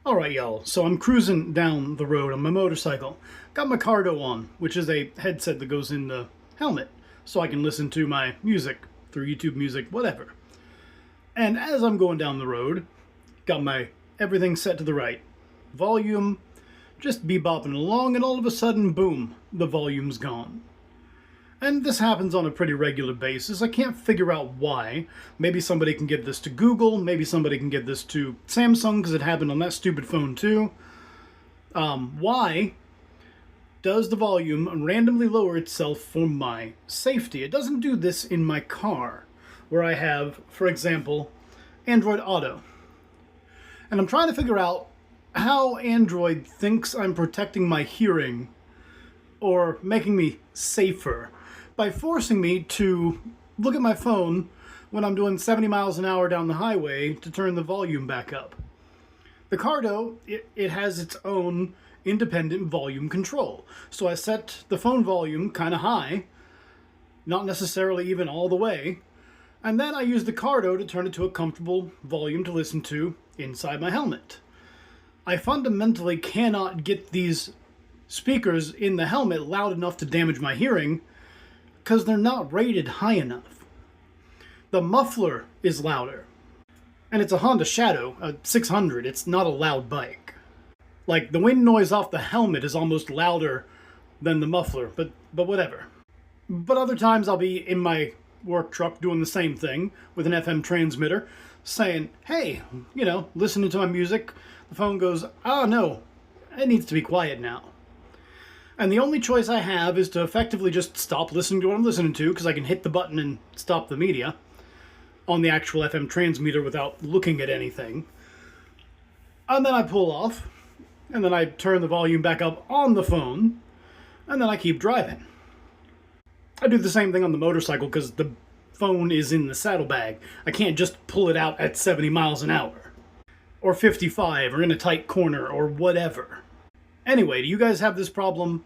Alright, y'all, so I'm cruising down the road on my motorcycle. Got my Cardo on, which is a headset that goes in the helmet, so I can listen to my music through YouTube Music, whatever. And as I'm going down the road, got my everything set to the right. Volume, just bebopping along, and all of a sudden, boom, the volume's gone. And this happens on a pretty regular basis. I can't figure out why. Maybe somebody can give this to Google, maybe somebody can give this to Samsung, because it happened on that stupid phone too. Why does the volume randomly lower itself for my safety? It doesn't do this in my car, where I have, for example, Android Auto. And I'm trying to figure out how Android thinks I'm protecting my hearing or making me safer by forcing me to look at my phone when I'm doing 70 miles an hour down the highway to turn the volume back up. The Cardo, it has its own independent volume control. So I set the phone volume kind of high, not necessarily even all the way, and then I use the Cardo to turn it to a comfortable volume to listen to inside my helmet. I fundamentally cannot get these speakers in the helmet loud enough to damage my hearing because they're not rated high enough. The muffler is louder, and it's a Honda Shadow, a 600. It's not a loud bike. Like, the wind noise off the helmet is almost louder than the muffler, but whatever. But other times I'll be in my work truck doing the same thing with an FM transmitter, saying, hey, listening to my music. The phone goes, oh no, it needs to be quiet now. And the only choice I have is to effectively just stop listening to what I'm listening to, because I can hit the button and stop the media on the actual FM transmitter without looking at anything. And then I pull off, and then I turn the volume back up on the phone, and then I keep driving. I do the same thing on the motorcycle because the phone is in the saddlebag. I can't just pull it out at 70 miles an hour, or 55, or in a tight corner, or whatever. Anyway, do you guys have this problem?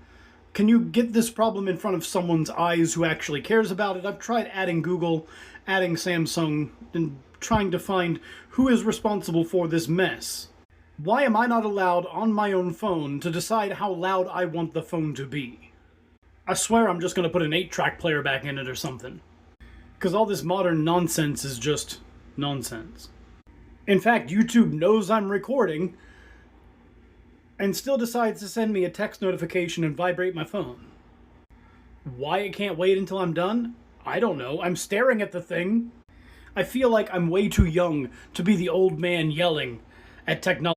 Can you get this problem in front of someone's eyes who actually cares about it? I've tried adding Google, adding Samsung, and trying to find who is responsible for this mess. Why am I not allowed on my own phone to decide how loud I want the phone to be? I swear I'm just going to put an 8-track player back in it or something. Because all this modern nonsense is just nonsense. In fact, YouTube knows I'm recording and still decides to send me a text notification and vibrate my phone. Why it can't wait until I'm done? I don't know. I'm staring at the thing. I feel like I'm way too young to be the old man yelling at technology.